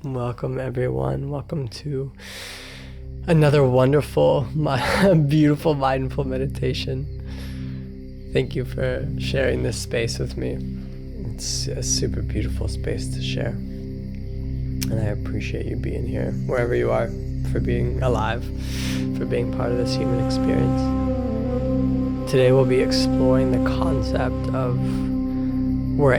Welcome, everyone. Welcome to another wonderful, beautiful, mindful meditation. Thank you for sharing this space with me. It's a super beautiful space to share. And I appreciate you being here, wherever you are, for being alive, for being part of this human experience. Today we'll be exploring the concept of where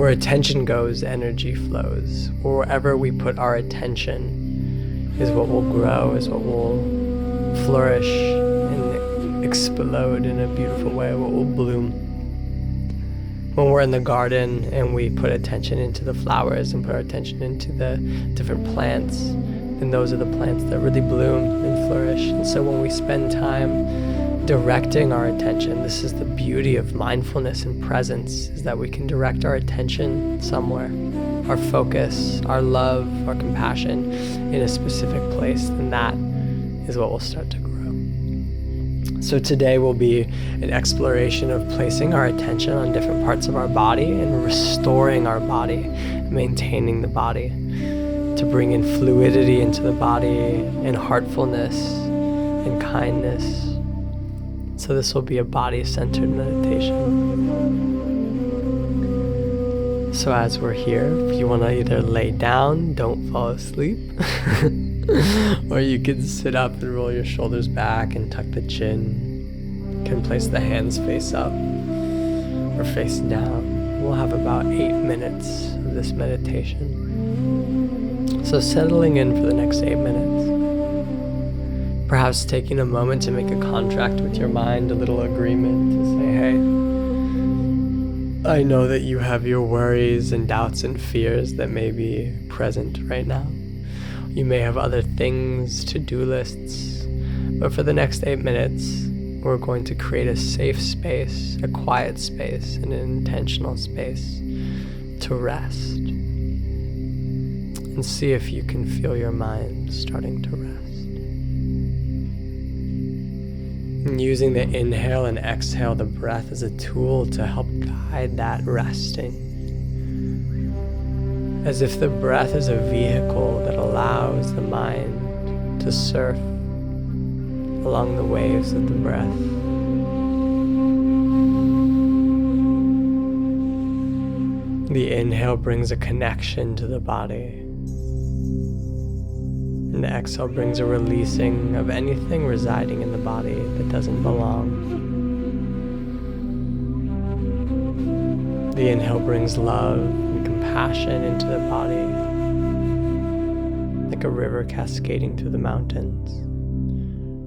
attention goes, energy flows. Wherever we put our attention is what will grow, is what will flourish and explode in a beautiful way, what will bloom. When we're in the garden and we put attention into the flowers and put our attention into the different plants, then those are the plants that really bloom and flourish. And so when we spend time directing our attention, this is the beauty of mindfulness and presence, is that we can direct our attention somewhere, our focus, our love, our compassion in a specific place, and that is what will start to grow. So today will be an exploration of placing our attention on different parts of our body and restoring our body, maintaining the body, to bring in fluidity into the body and heartfulness and kindness. So this will be a body-centered meditation. So as we're here, if you want to either lay down, don't fall asleep, or you can sit up and roll your shoulders back and tuck the chin. You can place the hands face up or face down. We'll have about 8 minutes of this meditation. So settling in for the next 8 minutes. Perhaps taking a moment to make a contract with your mind, a little agreement to say, hey, I know that you have your worries and doubts and fears that may be present right now. You may have other things, to-do lists, but for the next 8 minutes, we're going to create a safe space, a quiet space, and an intentional space to rest. And see if you can feel your mind starting to rest. And using the inhale and exhale, the breath as a tool to help guide that resting. As if the breath is a vehicle that allows the mind to surf along the waves of the breath. The inhale brings a connection to the body. And the exhale brings a releasing of anything residing in the body that doesn't belong. The inhale brings love and compassion into the body, like a river cascading through the mountains.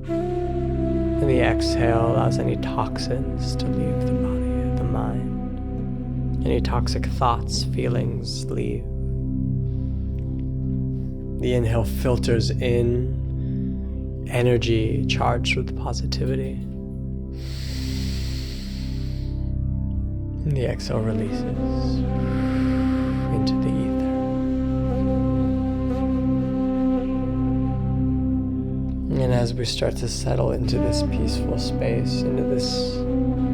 And the exhale allows any toxins to leave the body, the mind. Any toxic thoughts, feelings leave. The inhale filters in energy charged with positivity. And the exhale releases into the ether. And as we start to settle into this peaceful space, into this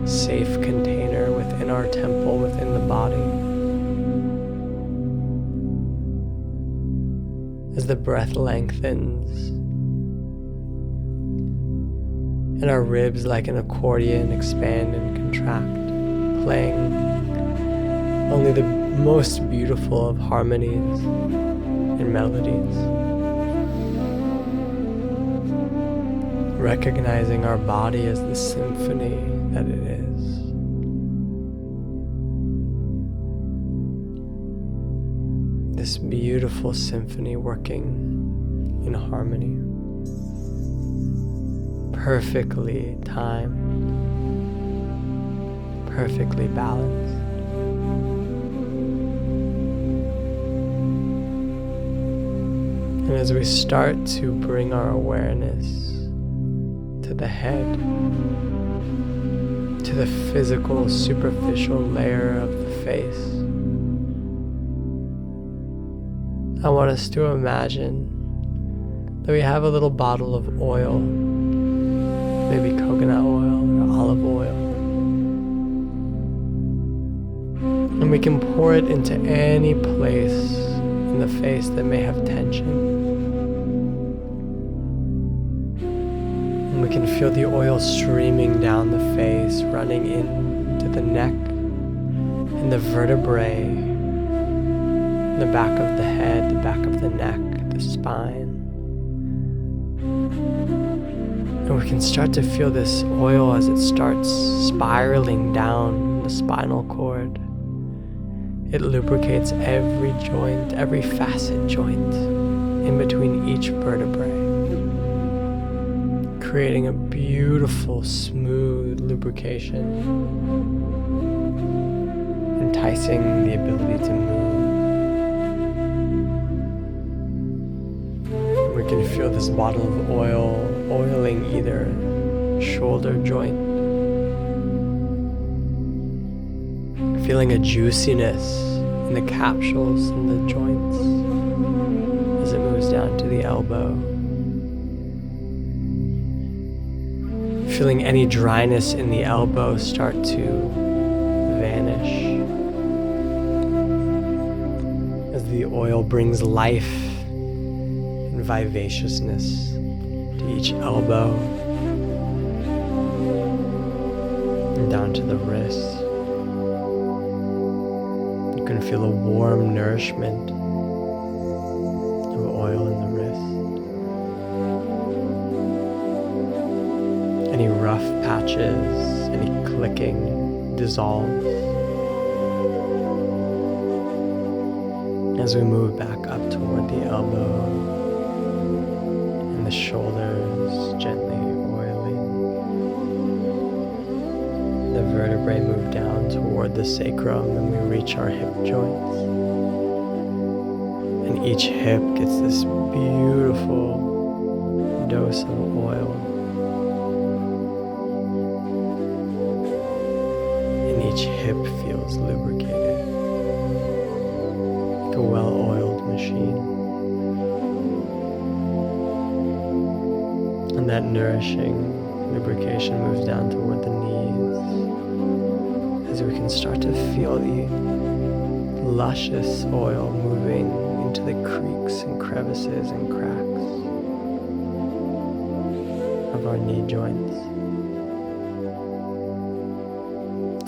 safe container within our temple, within the body, as the breath lengthens and our ribs like an accordion expand and contract, playing only the most beautiful of harmonies and melodies. Recognizing our body as the symphony that it is. This beautiful symphony working in harmony, perfectly timed, perfectly balanced. And as we start to bring our awareness to the head, to the physical, superficial layer of the face, I want us to imagine that we have a little bottle of oil, maybe coconut oil or olive oil. And we can pour it into any place in the face that may have tension. And we can feel the oil streaming down the face, running into the neck and the vertebrae, the back of the head, the back of the neck, the spine. And we can start to feel this oil as it starts spiraling down the spinal cord. It lubricates every joint, every facet joint in between each vertebrae, creating a beautiful, smooth lubrication, enticing the ability to move. We can feel this bottle of oil oiling either shoulder joint, feeling a juiciness in the capsules and the joints as it moves down to the elbow, feeling any dryness in the elbow start to vanish as the oil brings life and vivaciousness to each elbow and down to the wrist. You can feel a warm nourishment of oil in the wrist. Any rough patches, any clicking dissolves as we move back up toward the elbow and the shoulders, gently oiling. The vertebrae move down toward the sacrum and we reach our hip joints. And each hip gets this beautiful dose of oil. And each hip feels lubricated, like a well-oiled machine. And that nourishing lubrication moves down toward the knees as we can start to feel the luscious oil moving into the creaks and crevices and cracks of our knee joints,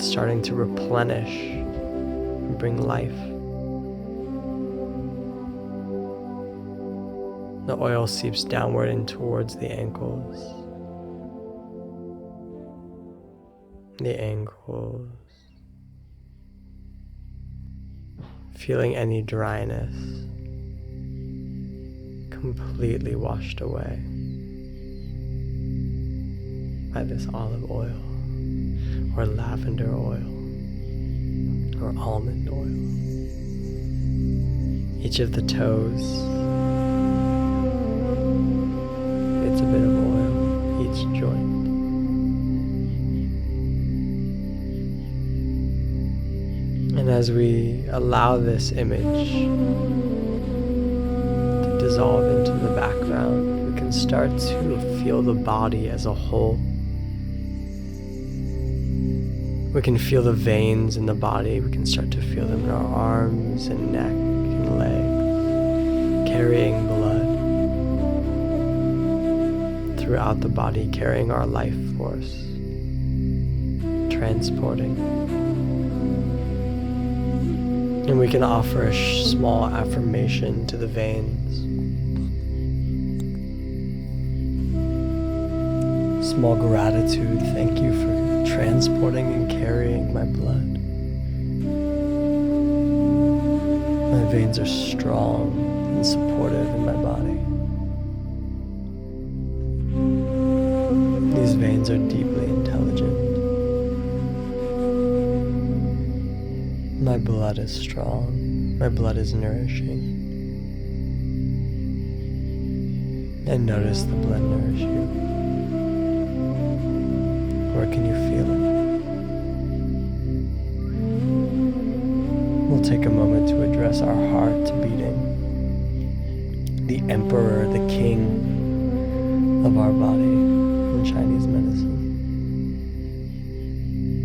starting to replenish and bring life. The oil seeps downward and towards the ankles. The ankles. Feeling any dryness completely washed away by this olive oil or lavender oil or almond oil. Each of the toes gets a bit of oil, each joint. And as we allow this image to dissolve into the background, we can start to feel the body as a whole. We can feel the veins in the body. We can start to feel them in our arms and neck and legs, carrying blood throughout the body, carrying our life force, transporting. And we can offer a small affirmation to the veins. Small gratitude. Thank you for transporting and carrying my blood. My veins are strong and supportive in my body. These veins are deeply intelligent. My blood is strong. My blood is nourishing. And notice the blood nourish you. Where can you feel it? We'll take a moment to address our heart beating, the emperor, the king of our body in Chinese medicine.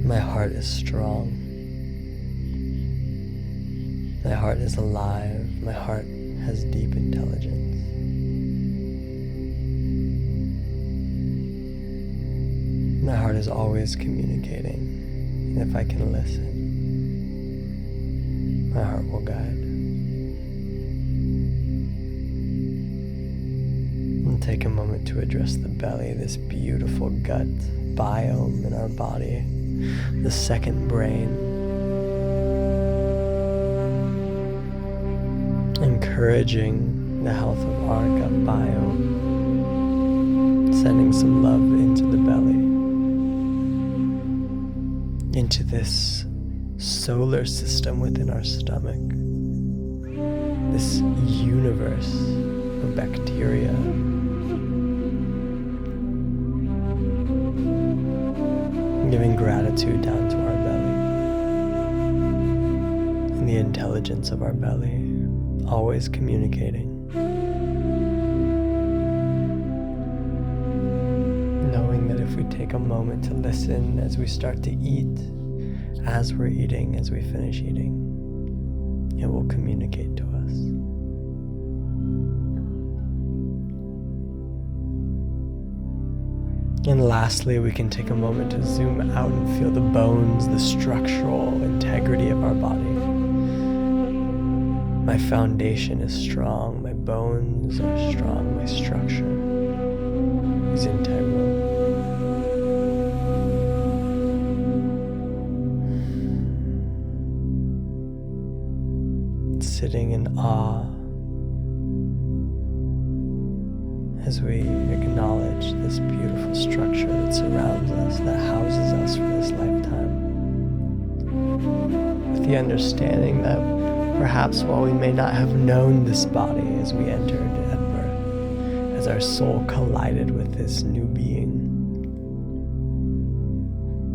My heart is strong. My heart is alive. My heart has deep intelligence. My heart is always communicating, and if I can listen, my heart will guide. And take a moment to address the belly, this beautiful gut biome in our body, the second brain. Encouraging the health of our gut biome, sending some love into the belly, into this solar system within our stomach, this universe of bacteria. Giving gratitude down to our belly and the intelligence of our belly, always communicating. Knowing that if we take a moment to listen as we start to eat, as we're eating, as we finish eating, it will communicate to us. And lastly, we can take a moment to zoom out and feel the bones, the structural integrity of our body. My foundation is strong, my bones are strong, my structure is integral. Sitting in awe as we acknowledge this beautiful structure that surrounds us, that houses us for this lifetime. With the understanding that perhaps while we may not have known this body as we entered at birth, as our soul collided with this new being,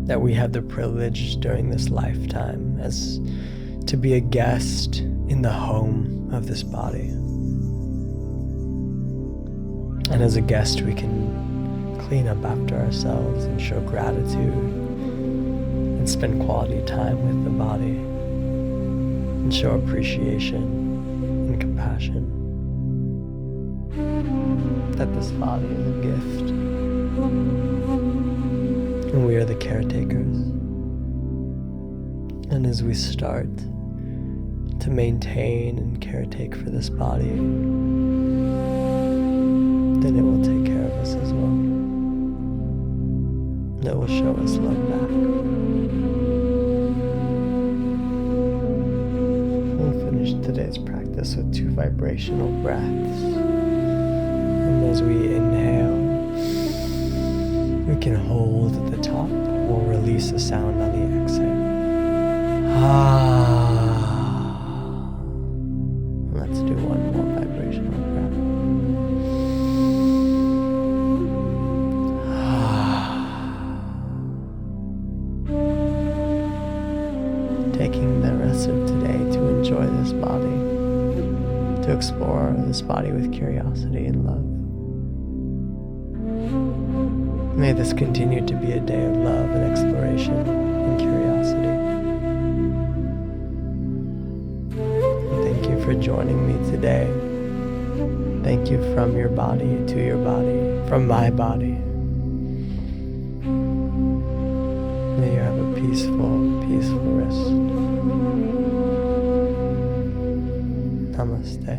that we have the privilege during this lifetime as to be a guest in the home of this body. And as a guest, we can clean up after ourselves and show gratitude and spend quality time with the body and show appreciation and compassion. That this body is a gift and we are the caretakers. And as we start to maintain and caretake for this body, then it will take care of us as well. It will show us love back. We'll finish today's practice with 2 vibrational breaths. And as we inhale, we can hold at the top. We'll release a sound on the exhale. Let's do one more vibrational breath. Taking the rest of today to enjoy this body, to explore this body with curiosity and love. May this continue to be a day of love and exploration and curiosity. For joining me today. Thank you from your body to your body, from my body. May you have a peaceful, peaceful rest. Namaste.